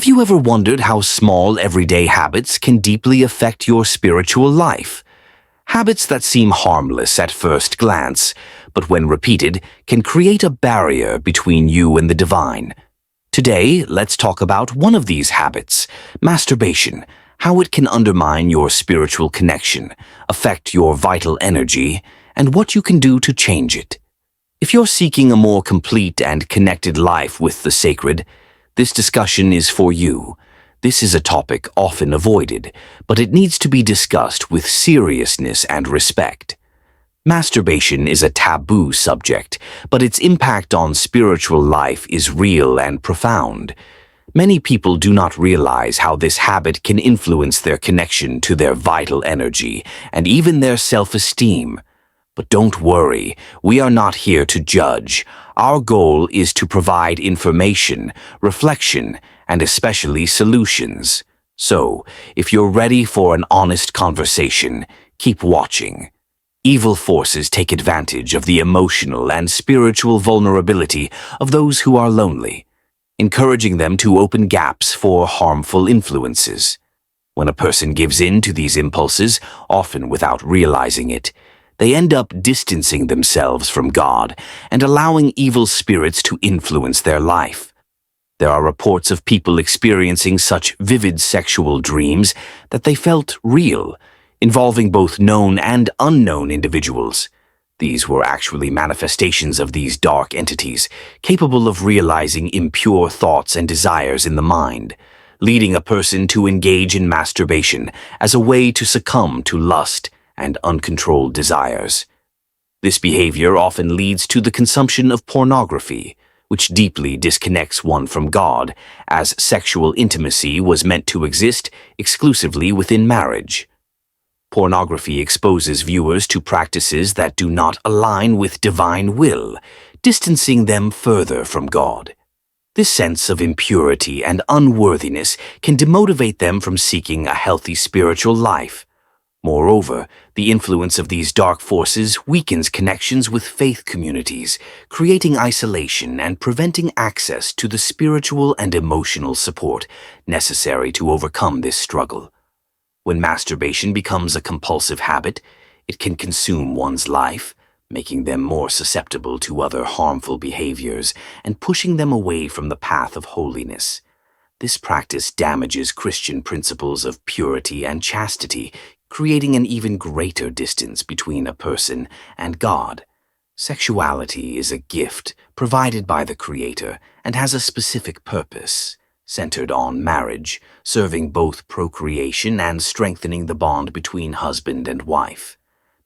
Have you ever wondered how small everyday habits can deeply affect your spiritual life? Habits that seem harmless at first glance, but when repeated, can create a barrier between you and the divine. Today, let's talk about one of these habits, masturbation, how it can undermine your spiritual connection, affect your vital energy, and what you can do to change it. If you're seeking a more complete and connected life with the sacred, this discussion is for you. This is a topic often avoided, but it needs to be discussed with seriousness and respect. Masturbation is a taboo subject, but its impact on spiritual life is real and profound. Many people do not realize how this habit can influence their connection to their vital energy and even their self-esteem. But don't worry, we are not here to judge. Our goal is to provide information, reflection, and especially solutions. So, if you're ready for an honest conversation, keep watching. Evil forces take advantage of the emotional and spiritual vulnerability of those who are lonely, encouraging them to open gaps for harmful influences. When a person gives in to these impulses, often without realizing it, they end up distancing themselves from God and allowing evil spirits to influence their life. There are reports of people experiencing such vivid sexual dreams that they felt real, involving both known and unknown individuals. These were actually manifestations of these dark entities, capable of realizing impure thoughts and desires in the mind, leading a person to engage in masturbation as a way to succumb to lust and uncontrolled desires. This behavior often leads to the consumption of pornography, which deeply disconnects one from God, as sexual intimacy was meant to exist exclusively within marriage. Pornography exposes viewers to practices that do not align with divine will, distancing them further from God. This sense of impurity and unworthiness can demotivate them from seeking a healthy spiritual life. Moreover, the influence of these dark forces weakens connections with faith communities, creating isolation and preventing access to the spiritual and emotional support necessary to overcome this struggle. When masturbation becomes a compulsive habit, it can consume one's life, making them more susceptible to other harmful behaviors and pushing them away from the path of holiness. This practice damages Christian principles of purity and chastity, creating an even greater distance between a person and God. Sexuality is a gift provided by the Creator and has a specific purpose, centered on marriage, serving both procreation and strengthening the bond between husband and wife.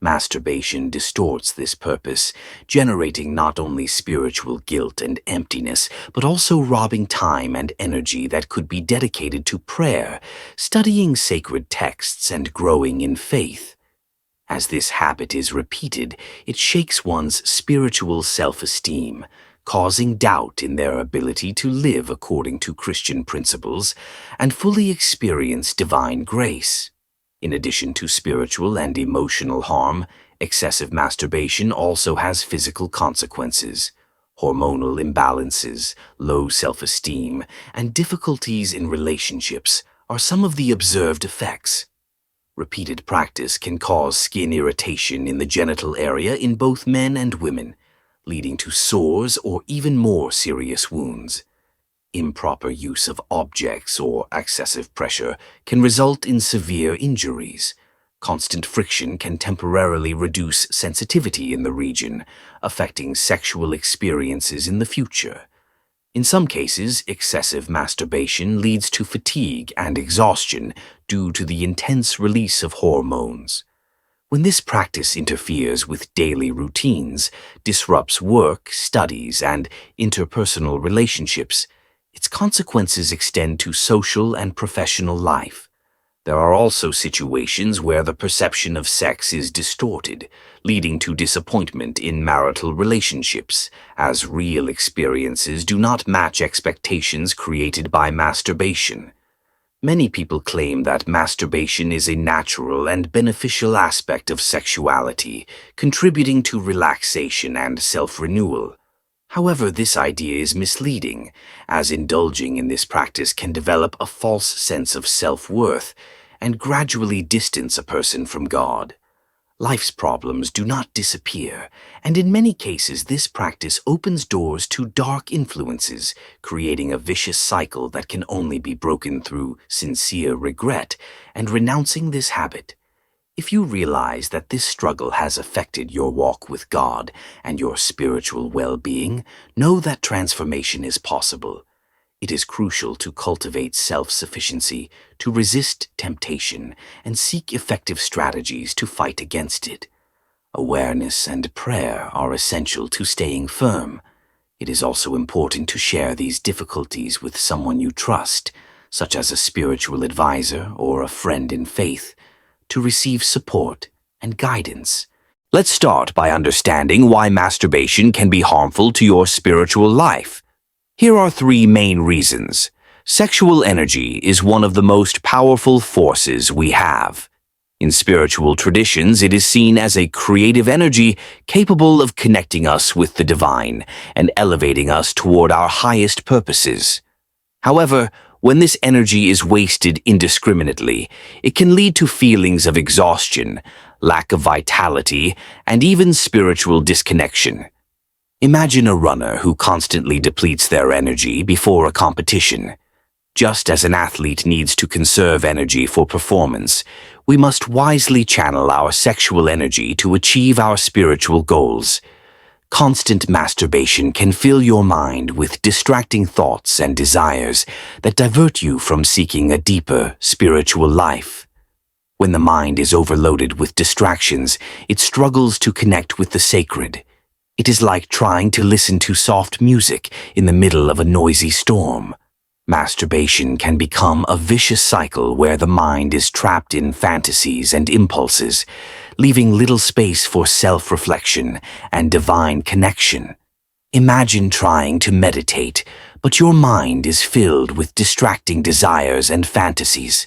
Masturbation distorts this purpose, generating not only spiritual guilt and emptiness, but also robbing time and energy that could be dedicated to prayer, studying sacred texts, and growing in faith. As this habit is repeated, it shakes one's spiritual self-esteem, causing doubt in their ability to live according to Christian principles and fully experience divine grace. In addition to spiritual and emotional harm, excessive masturbation also has physical consequences. Hormonal imbalances, low self-esteem, and difficulties in relationships are some of the observed effects. Repeated practice can cause skin irritation in the genital area in both men and women, leading to sores or even more serious wounds. Improper use of objects or excessive pressure can result in severe injuries. Constant friction can temporarily reduce sensitivity in the region, affecting sexual experiences in the future. In some cases, excessive masturbation leads to fatigue and exhaustion due to the intense release of hormones. When this practice interferes with daily routines, disrupts work, studies, and interpersonal relationships, its consequences extend to social and professional life. There are also situations where the perception of sex is distorted, leading to disappointment in marital relationships, as real experiences do not match expectations created by masturbation. Many people claim that masturbation is a natural and beneficial aspect of sexuality, contributing to relaxation and self-renewal. However, this idea is misleading, as indulging in this practice can develop a false sense of self-worth and gradually distance a person from God. Life's problems do not disappear, and in many cases this practice opens doors to dark influences, creating a vicious cycle that can only be broken through sincere regret and renouncing this habit. If you realize that this struggle has affected your walk with God and your spiritual well-being, know that transformation is possible. It is crucial to cultivate self-sufficiency, to resist temptation, and seek effective strategies to fight against it. Awareness and prayer are essential to staying firm. It is also important to share these difficulties with someone you trust, such as a spiritual advisor or a friend in faith, to receive support and guidance. Let's start by understanding why masturbation can be harmful to your spiritual life. Here are 3 main reasons. Sexual energy is one of the most powerful forces we have. In spiritual traditions, it is seen as a creative energy capable of connecting us with the divine and elevating us toward our highest purposes. However, when this energy is wasted indiscriminately, it can lead to feelings of exhaustion, lack of vitality, and even spiritual disconnection. Imagine a runner who constantly depletes their energy before a competition. Just as an athlete needs to conserve energy for performance, we must wisely channel our sexual energy to achieve our spiritual goals. Constant masturbation can fill your mind with distracting thoughts and desires that divert you from seeking a deeper spiritual life. When the mind is overloaded with distractions, it struggles to connect with the sacred. It is like trying to listen to soft music in the middle of a noisy storm. Masturbation can become a vicious cycle where the mind is trapped in fantasies and impulses, leaving little space for self-reflection and divine connection. Imagine trying to meditate, but your mind is filled with distracting desires and fantasies.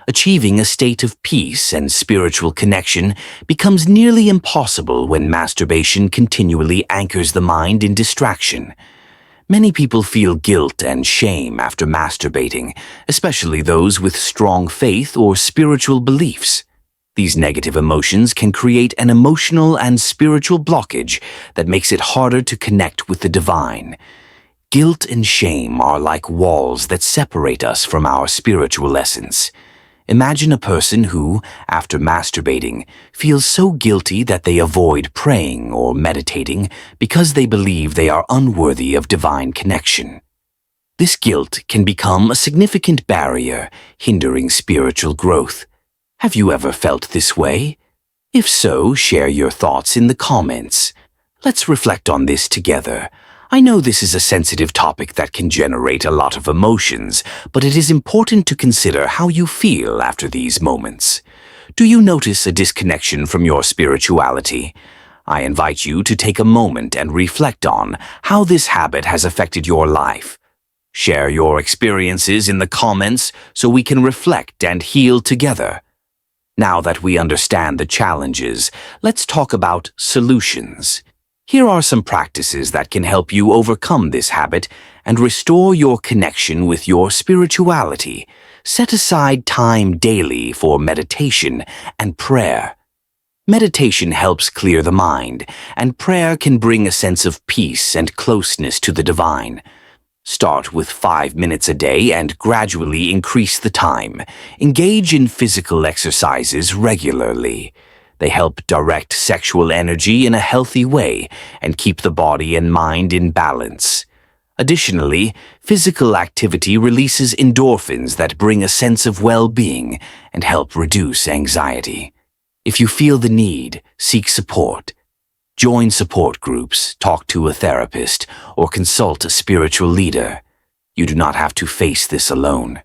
Achieving a state of peace and spiritual connection becomes nearly impossible when masturbation continually anchors the mind in distraction. Many people feel guilt and shame after masturbating, especially those with strong faith or spiritual beliefs. These negative emotions can create an emotional and spiritual blockage that makes it harder to connect with the divine. Guilt and shame are like walls that separate us from our spiritual essence. Imagine a person who, after masturbating, feels so guilty that they avoid praying or meditating because they believe they are unworthy of divine connection. This guilt can become a significant barrier, hindering spiritual growth. Have you ever felt this way? If so, share your thoughts in the comments. Let's reflect on this together. I know this is a sensitive topic that can generate a lot of emotions, but it is important to consider how you feel after these moments. Do you notice a disconnection from your spirituality? I invite you to take a moment and reflect on how this habit has affected your life. Share your experiences in the comments so we can reflect and heal together. Now that we understand the challenges, let's talk about solutions. Here are some practices that can help you overcome this habit and restore your connection with your spirituality. Set aside time daily for meditation and prayer. Meditation helps clear the mind, and prayer can bring a sense of peace and closeness to the divine. Start with 5 minutes a day and gradually increase the time. Engage in physical exercises regularly. They help direct sexual energy in a healthy way and keep the body and mind in balance. Additionally, physical activity releases endorphins that bring a sense of well-being and help reduce anxiety. If you feel the need, seek support. Join support groups, talk to a therapist, or consult a spiritual leader. You do not have to face this alone.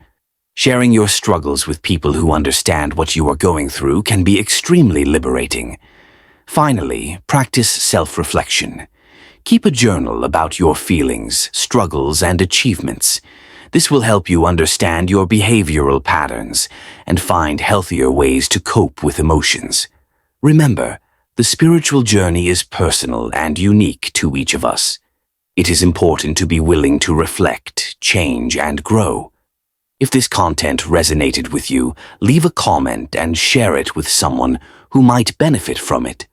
Sharing your struggles with people who understand what you are going through can be extremely liberating. Finally, practice self-reflection. Keep a journal about your feelings, struggles, and achievements. This will help you understand your behavioral patterns and find healthier ways to cope with emotions. Remember, the spiritual journey is personal and unique to each of us. It is important to be willing to reflect, change, and grow. If this content resonated with you, leave a comment and share it with someone who might benefit from it.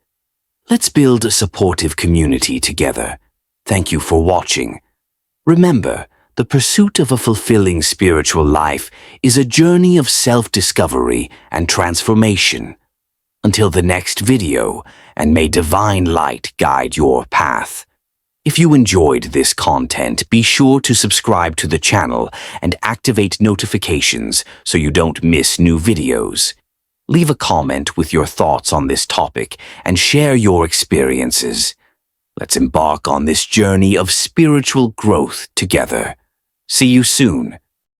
Let's build a supportive community together. Thank you for watching. Remember, the pursuit of a fulfilling spiritual life is a journey of self-discovery and transformation. Until the next video, and may divine light guide your path. If you enjoyed this content, be sure to subscribe to the channel and activate notifications so you don't miss new videos. Leave a comment with your thoughts on this topic and share your experiences. Let's embark on this journey of spiritual growth together. See you soon.